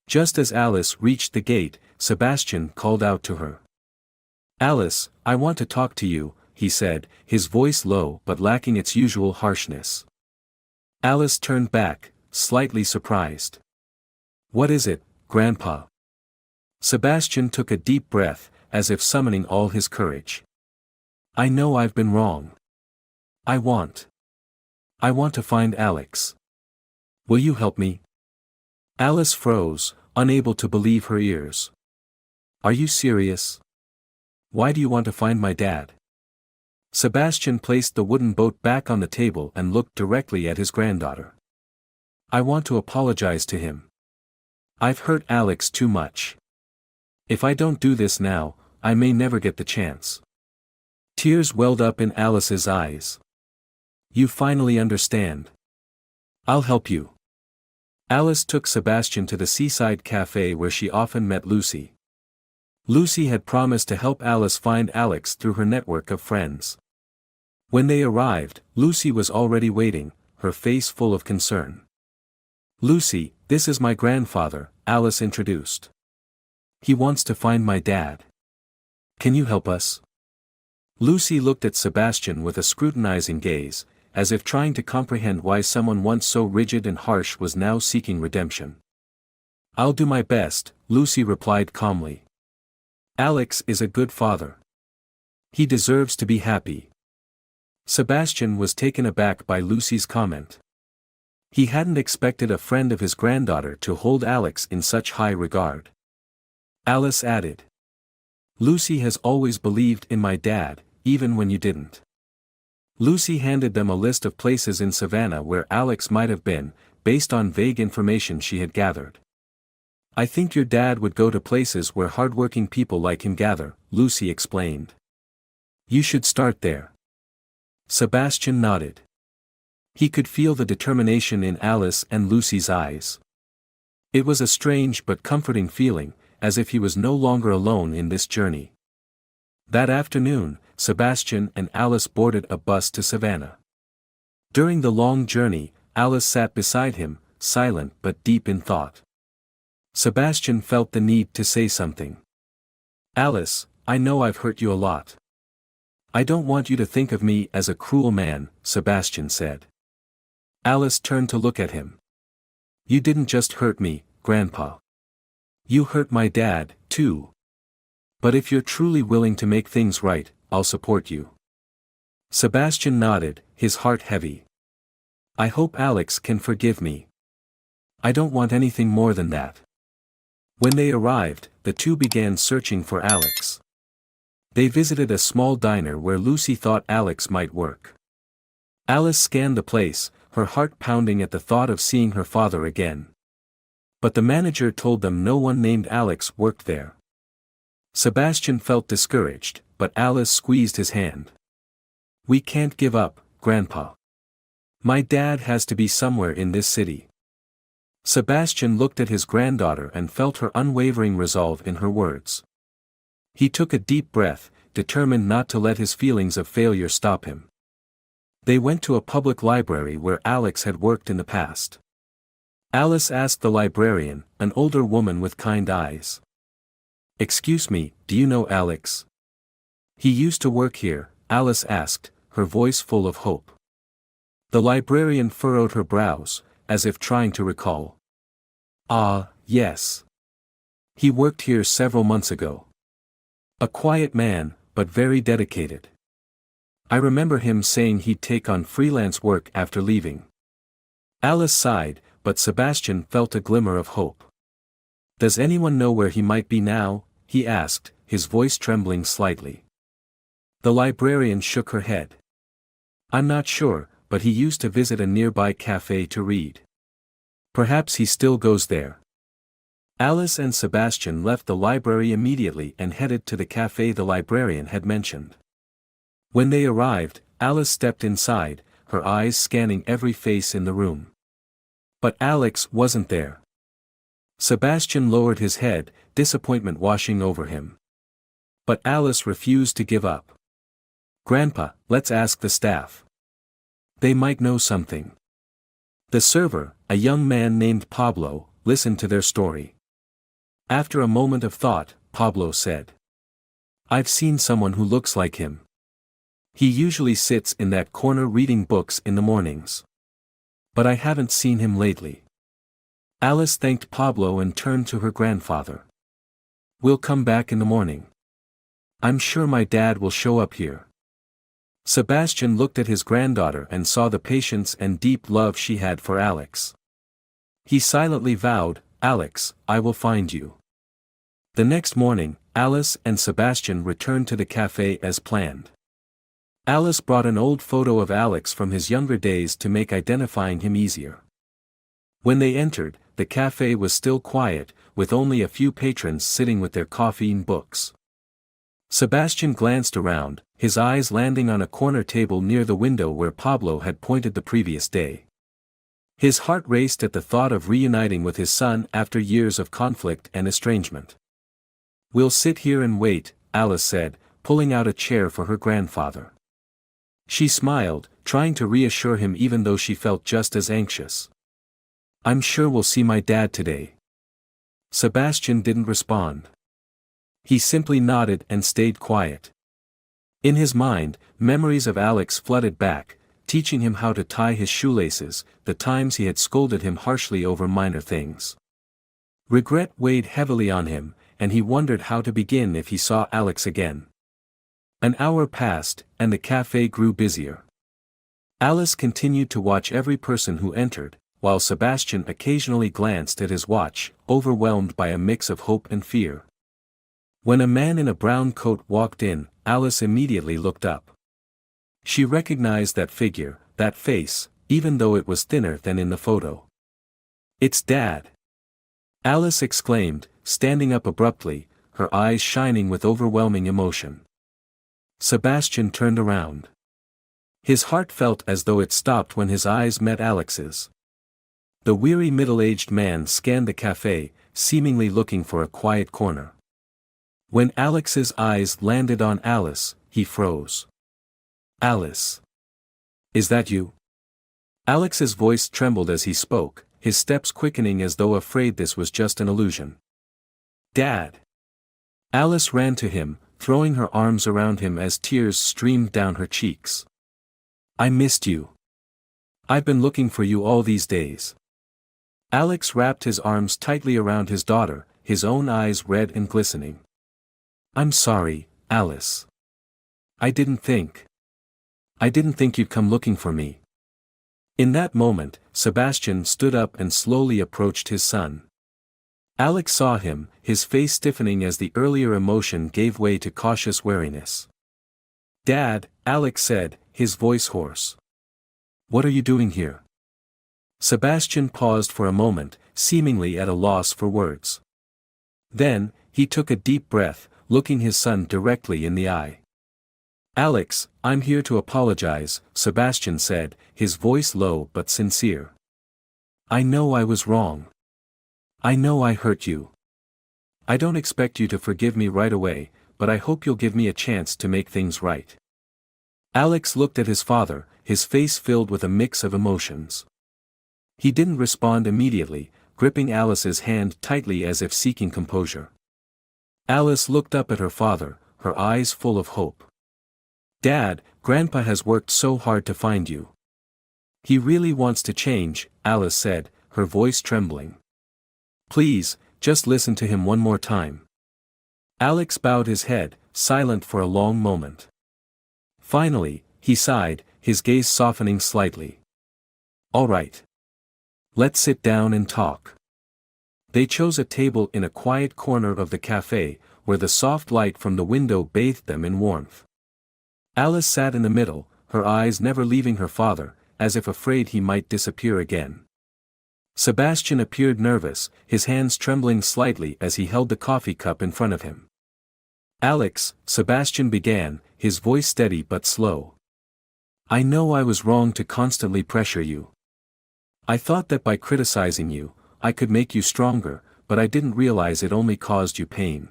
Just as Alice reached the gate, Sebastian called out to her. "Alice, I want to talk to you," he said, his voice low but lacking its usual harshness. Alice turned back, slightly surprised. "What is it, Grandpa?" Sebastian took a deep breath, as if summoning all his courage. "I know I've been wrong. I want to find Alex. Will you help me?" Alice froze, unable to believe her ears. "Are you serious? Why do you want to find my dad?" Sebastian placed the wooden boat back on the table and looked directly at his granddaughter. "I want to apologize to him. I've hurt Alex too much. If I don't do this now, I may never get the chance." Tears welled up in Alice's eyes. "You finally understand. I'll help you." Alice took Sebastian to the seaside cafe where she often met Lucy. Lucy had promised to help Alice find Alex through her network of friends. When they arrived, Lucy was already waiting, her face full of concern. "Lucy, this is my grandfather," Alice introduced. "He wants to find my dad. Can you help us?" Lucy looked at Sebastian with a scrutinizing gaze, as if trying to comprehend why someone once so rigid and harsh was now seeking redemption. "I'll do my best," Lucy replied calmly. "Alex is a good father. He deserves to be happy." Sebastian was taken aback by Lucy's comment. He hadn't expected a friend of his granddaughter to hold Alex in such high regard. Alice added. "Lucy has always believed in my dad, even when you didn't." Lucy handed them a list of places in Savannah where Alex might have been, based on vague information she had gathered. "I think your dad would go to places where hardworking people like him gather," Lucy explained. "You should start there." Sebastian nodded. He could feel the determination in Alice and Lucy's eyes. It was a strange but comforting feeling, as if he was no longer alone in this journey. That afternoon, Sebastian and Alice boarded a bus to Savannah. During the long journey, Alice sat beside him, silent but deep in thought. Sebastian felt the need to say something. "Alice, I know I've hurt you a lot. I don't want you to think of me as a cruel man," Sebastian said. Alice turned to look at him. "You didn't just hurt me, Grandpa. You hurt my dad, too. But if you're truly willing to make things right, I'll support you." Sebastian nodded, his heart heavy. "I hope Alex can forgive me. I don't want anything more than that." When they arrived, the two began searching for Alex. They visited a small diner where Lucy thought Alex might work. Alice scanned the place, her heart pounding at the thought of seeing her father again. But the manager told them no one named Alex worked there. Sebastian felt discouraged, but Alice squeezed his hand. "We can't give up, Grandpa. My dad has to be somewhere in this city." Sebastian looked at his granddaughter and felt her unwavering resolve in her words. He took a deep breath, determined not to let his feelings of failure stop him. They went to a public library where Alex had worked in the past. Alice asked the librarian, an older woman with kind eyes. "Excuse me, do you know Alex?" "He used to work here," Alice asked, her voice full of hope. The librarian furrowed her brows, as if trying to recall. "Ah, yes. He worked here several months ago. A quiet man, but very dedicated. I remember him saying he'd take on freelance work after leaving." Alice sighed, but Sebastian felt a glimmer of hope. "Does anyone know where he might be now?" he asked, his voice trembling slightly. The librarian shook her head. "I'm not sure, but he used to visit a nearby cafe to read. Perhaps he still goes there." Alice and Sebastian left the library immediately and headed to the cafe the librarian had mentioned. When they arrived, Alice stepped inside, her eyes scanning every face in the room. But Alex wasn't there. Sebastian lowered his head, disappointment washing over him. But Alice refused to give up. "Grandpa, let's ask the staff. They might know something." The server, a young man named Pablo, listened to their story. After a moment of thought, Pablo said, "I've seen someone who looks like him. He usually sits in that corner reading books in the mornings. But I haven't seen him lately." Alice thanked Pablo and turned to her grandfather. "We'll come back in the morning. I'm sure my dad will show up here." Sebastian looked at his granddaughter and saw the patience and deep love she had for Alex. He silently vowed, "Alex, I will find you." The next morning, Alice and Sebastian returned to the cafe as planned. Alice brought an old photo of Alex from his younger days to make identifying him easier. When they entered, the cafe was still quiet, with only a few patrons sitting with their coffee and books. Sebastian glanced around, his eyes landing on a corner table near the window where Pablo had pointed the previous day. His heart raced at the thought of reuniting with his son after years of conflict and estrangement. "We'll sit here and wait," Alice said, pulling out a chair for her grandfather. She smiled, trying to reassure him even though she felt just as anxious. "I'm sure we'll see my dad today." Sebastian didn't respond. He simply nodded and stayed quiet. In his mind, memories of Alex flooded back, teaching him how to tie his shoelaces, the times he had scolded him harshly over minor things. Regret weighed heavily on him, and he wondered how to begin if he saw Alex again. An hour passed, and the cafe grew busier. Alice continued to watch every person who entered, while Sebastian occasionally glanced at his watch, overwhelmed by a mix of hope and fear. When a man in a brown coat walked in, Alice immediately looked up. She recognized that figure, that face, even though it was thinner than in the photo. "It's Dad!" Alice exclaimed, standing up abruptly, her eyes shining with overwhelming emotion. Sebastian turned around. His heart felt as though it stopped when his eyes met Alex's. The weary middle-aged man scanned the cafe, seemingly looking for a quiet corner. When Alex's eyes landed on Alice, he froze. "Alice. Is that you?" Alex's voice trembled as he spoke, his steps quickening as though afraid this was just an illusion. "Dad!" Alice ran to him, throwing her arms around him as tears streamed down her cheeks. "I missed you. I've been looking for you all these days." Alex wrapped his arms tightly around his daughter, his own eyes red and glistening. "I'm sorry, Alice. I didn't think you'd come looking for me." In that moment, Sebastian stood up and slowly approached his son. Alex saw him, his face stiffening as the earlier emotion gave way to cautious wariness. "Dad," Alex said, his voice hoarse. "What are you doing here?" Sebastian paused for a moment, seemingly at a loss for words. Then, he took a deep breath, looking his son directly in the eye. "Alex, I'm here to apologize," Sebastian said, his voice low but sincere. "I know I was wrong. I know I hurt you. I don't expect you to forgive me right away, but I hope you'll give me a chance to make things right." Alex looked at his father, his face filled with a mix of emotions. He didn't respond immediately, gripping Alice's hand tightly as if seeking composure. Alice looked up at her father, her eyes full of hope. "Dad, Grandpa has worked so hard to find you. He really wants to change," Alice said, her voice trembling. "Please, just listen to him one more time." Alex bowed his head, silent for a long moment. Finally, he sighed, his gaze softening slightly. "All right. Let's sit down and talk." They chose a table in a quiet corner of the cafe, where the soft light from the window bathed them in warmth. Alice sat in the middle, her eyes never leaving her father, as if afraid he might disappear again. Sebastian appeared nervous, his hands trembling slightly as he held the coffee cup in front of him. "Alex," Sebastian began, his voice steady but slow. "I know I was wrong to constantly pressure you. I thought that by criticizing you, I could make you stronger, but I didn't realize it only caused you pain."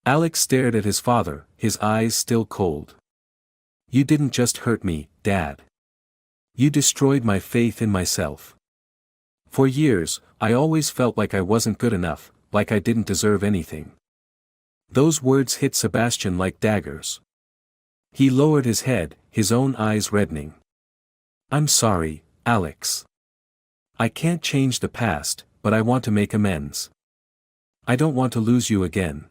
Alex stared at his father, his eyes still cold. "You didn't just hurt me, Dad. You destroyed my faith in myself. For years, I always felt like I wasn't good enough, like I didn't deserve anything." Those words hit Sebastian like daggers. He lowered his head, his own eyes reddening. "I'm sorry, Alex. I can't change the past, but I want to make amends. I don't want to lose you again."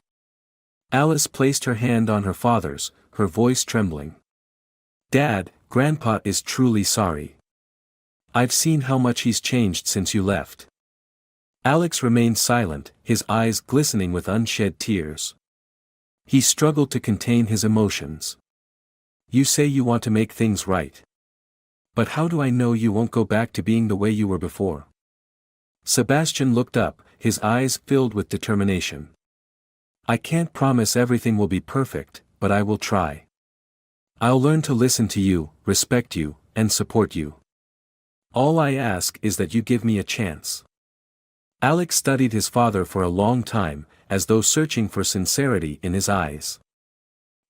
Alice placed her hand on her father's, her voice trembling. "Dad, Grandpa is truly sorry. I've seen how much he's changed since you left." Alex remained silent, his eyes glistening with unshed tears. He struggled to contain his emotions. "You say you want to make things right. But how do I know you won't go back to being the way you were before?" Sebastian looked up, his eyes filled with determination. "I can't promise everything will be perfect, but I will try. I'll learn to listen to you, respect you, and support you. All I ask is that you give me a chance." Alex studied his father for a long time, as though searching for sincerity in his eyes.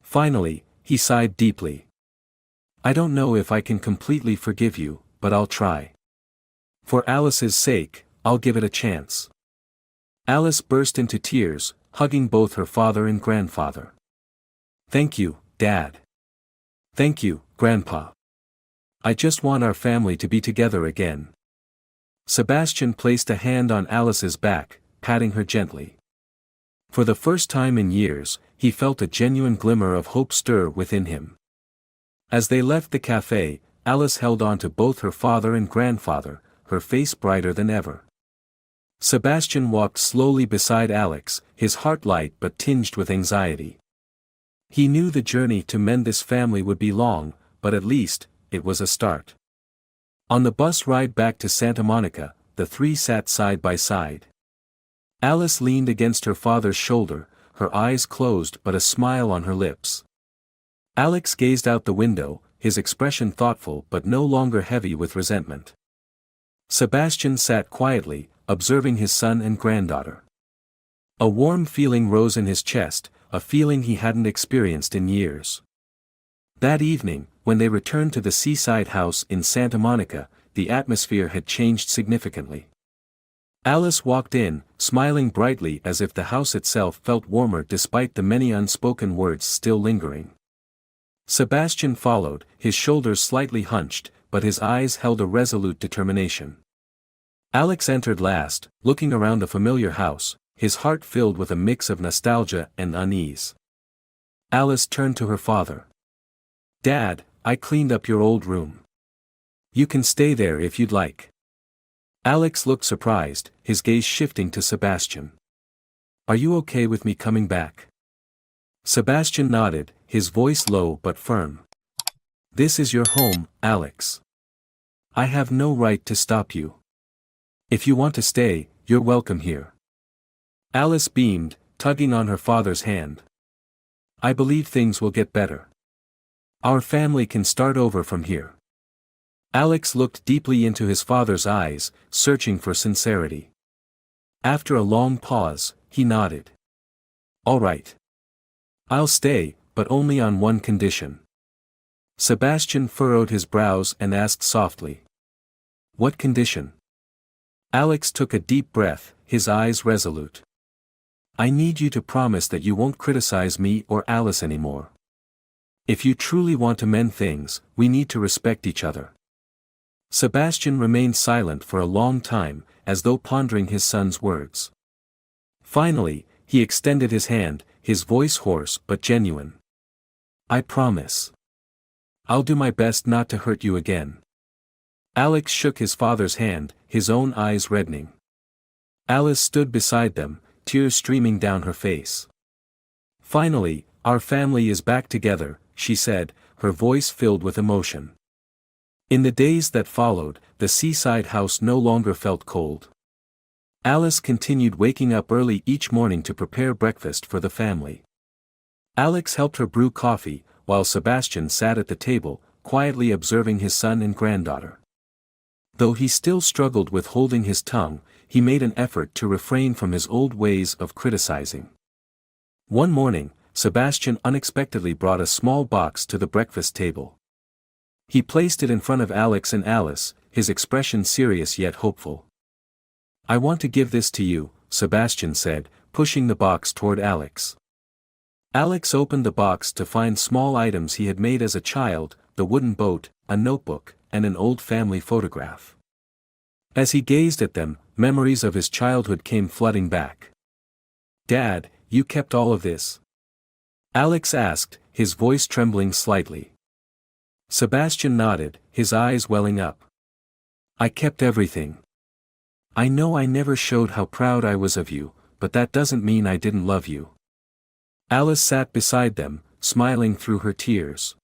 Finally, he sighed deeply. "I don't know if I can completely forgive you, but I'll try. For Alice's sake, I'll give it a chance." Alice burst into tears, hugging both her father and grandfather. "Thank you, Dad. Thank you, Grandpa. I just want our family to be together again." Sebastian placed a hand on Alice's back, patting her gently. For the first time in years, he felt a genuine glimmer of hope stir within him. As they left the cafe, Alice held on to both her father and grandfather, her face brighter than ever. Sebastian walked slowly beside Alex, his heart light but tinged with anxiety. He knew the journey to mend this family would be long, but at least, it was a start. On the bus ride back to Santa Monica, the three sat side by side. Alice leaned against her father's shoulder, her eyes closed but a smile on her lips. Alex gazed out the window, his expression thoughtful but no longer heavy with resentment. Sebastian sat quietly, observing his son and granddaughter. A warm feeling rose in his chest, a feeling he hadn't experienced in years. That evening, when they returned to the seaside house in Santa Monica, the atmosphere had changed significantly. Alice walked in, smiling brightly as if the house itself felt warmer despite the many unspoken words still lingering. Sebastian followed, his shoulders slightly hunched, but his eyes held a resolute determination. Alex entered last, looking around the familiar house, his heart filled with a mix of nostalgia and unease. Alice turned to her father. "Dad, I cleaned up your old room. You can stay there if you'd like." Alex looked surprised, his gaze shifting to Sebastian. Are you okay with me coming back? Sebastian nodded, his voice low but firm. This is your home, Alex. I have no right to stop you. If you want to stay, you're welcome here. Alice beamed, tugging on her father's hand. I believe things will get better. Our family can start over from here. Alex looked deeply into his father's eyes, searching for sincerity. After a long pause, he nodded. All right. I'll stay, but only on one condition. Sebastian furrowed his brows and asked softly. What condition? Alex took a deep breath, his eyes resolute. I need you to promise that you won't criticize me or Alice anymore. If you truly want to mend things, we need to respect each other. Sebastian remained silent for a long time, as though pondering his son's words. Finally, he extended his hand, his voice hoarse but genuine. I promise. I'll do my best not to hurt you again. Alex shook his father's hand, his own eyes reddening. Alice stood beside them, tears streaming down her face. Finally, our family is back together, she said, her voice filled with emotion. In the days that followed, the seaside house no longer felt cold. Alice continued waking up early each morning to prepare breakfast for the family. Alex helped her brew coffee, while Sebastian sat at the table, quietly observing his son and granddaughter. Though he still struggled with holding his tongue, he made an effort to refrain from his old ways of criticizing. One morning, Sebastian unexpectedly brought a small box to the breakfast table. He placed it in front of Alex and Alice, his expression serious yet hopeful. I want to give this to you, Sebastian said, pushing the box toward Alex. Alex opened the box to find small items he had made as a child, the wooden boat, a notebook, and an old family photograph. As he gazed at them, memories of his childhood came flooding back. Dad, you kept all of this? Alex asked, his voice trembling slightly. Sebastian nodded, his eyes welling up. I kept everything. I know I never showed how proud I was of you, but that doesn't mean I didn't love you. Alice sat beside them, smiling through her tears.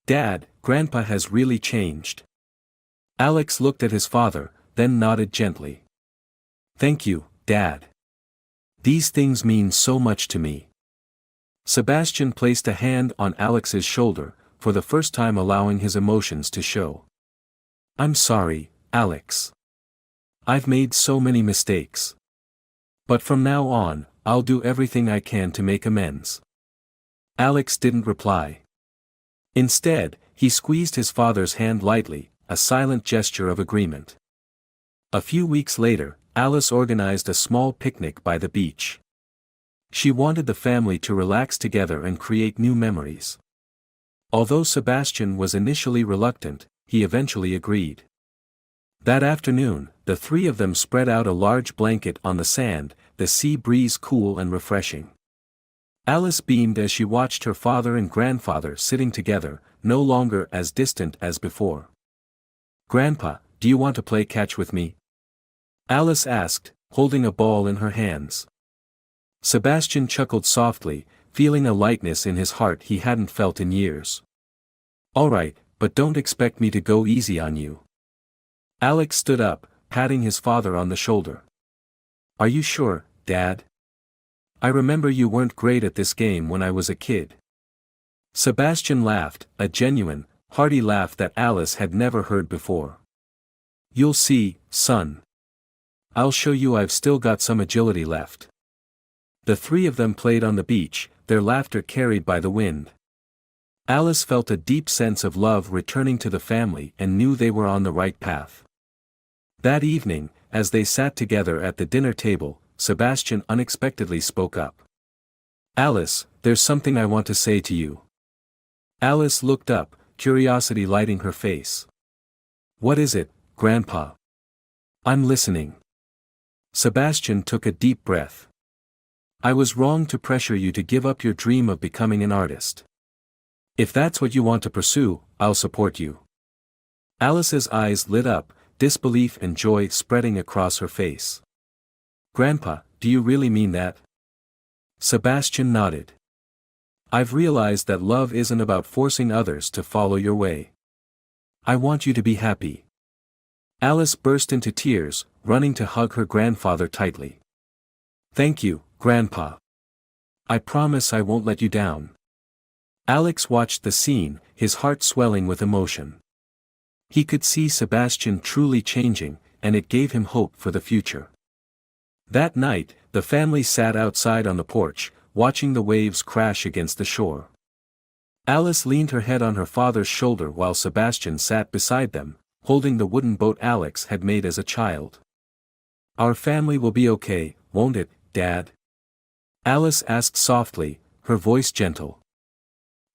Dad, Grandpa has really changed. Alex looked at his father, then nodded gently. Thank you, Dad. These things mean so much to me. Sebastian placed a hand on Alex's shoulder, for the first time allowing his emotions to show. I'm sorry, Alex. I've made so many mistakes. But from now on, I'll do everything I can to make amends. Alex didn't reply. Instead, he squeezed his father's hand lightly, a silent gesture of agreement. A few weeks later, Alice organized a small picnic by the beach. She wanted the family to relax together and create new memories. Although Sebastian was initially reluctant, he eventually agreed. That afternoon, the three of them spread out a large blanket on the sand, the sea breeze cool and refreshing. Alice beamed as she watched her father and grandfather sitting together, no longer as distant as before. Grandpa, do you want to play catch with me? Alice asked, holding a ball in her hands. Sebastian chuckled softly, feeling a lightness in his heart he hadn't felt in years. All right, but don't expect me to go easy on you. Alex stood up, patting his father on the shoulder. Are you sure, Dad? I remember you weren't great at this game when I was a kid. Sebastian laughed, a genuine, hearty laugh that Alice had never heard before. You'll see, son. I'll show you I've still got some agility left. The three of them played on the beach, their laughter carried by the wind. Alice felt a deep sense of love returning to the family and knew they were on the right path. That evening, as they sat together at the dinner table, Sebastian unexpectedly spoke up. Alice, there's something I want to say to you. Alice looked up, curiosity lighting her face. What is it, Grandpa? I'm listening. Sebastian took a deep breath. I was wrong to pressure you to give up your dream of becoming an artist. If that's what you want to pursue, I'll support you. Alice's eyes lit up, disbelief and joy spreading across her face. "Grandpa, do you really mean that?" Sebastian nodded. "I've realized that love isn't about forcing others to follow your way. I want you to be happy." Alice burst into tears, running to hug her grandfather tightly. "Thank you, Grandpa. I promise I won't let you down." Alex watched the scene, his heart swelling with emotion. He could see Sebastian truly changing, and it gave him hope for the future. That night, the family sat outside on the porch, watching the waves crash against the shore. Alice leaned her head on her father's shoulder while Sebastian sat beside them, holding the wooden boat Alex had made as a child. "Our family will be okay, won't it, Dad?" Alice asked softly, her voice gentle.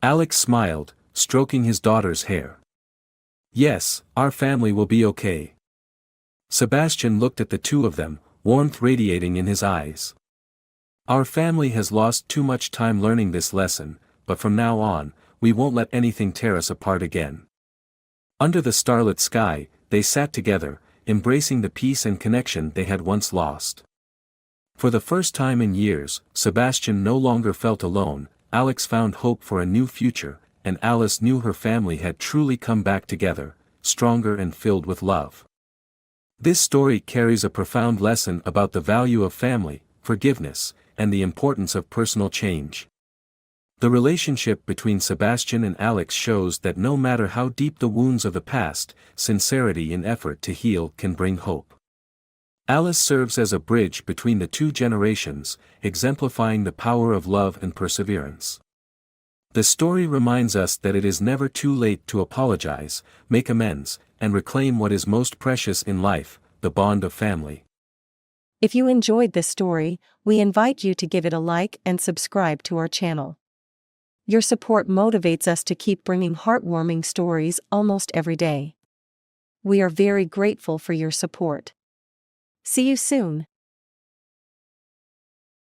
Alex smiled, stroking his daughter's hair. "Yes, our family will be okay." Sebastian looked at the two of them, warmth radiating in his eyes. "Our family has lost too much time learning this lesson, but from now on, we won't let anything tear us apart again." Under the starlit sky, they sat together, embracing the peace and connection they had once lost. For the first time in years, Sebastian no longer felt alone. Alex found hope for a new future, and Alice knew her family had truly come back together, stronger and filled with love. This story carries a profound lesson about the value of family, forgiveness, and the importance of personal change. The relationship between Sebastian and Alex shows that no matter how deep the wounds of the past, sincerity in effort to heal can bring hope. Alice serves as a bridge between the two generations, exemplifying the power of love and perseverance. The story reminds us that it is never too late to apologize, make amends, and reclaim what is most precious in life, the bond of family. If you enjoyed this story, we invite you to give it a like and subscribe to our channel. Your support motivates us to keep bringing heartwarming stories almost every day. We are very grateful for your support. See you soon.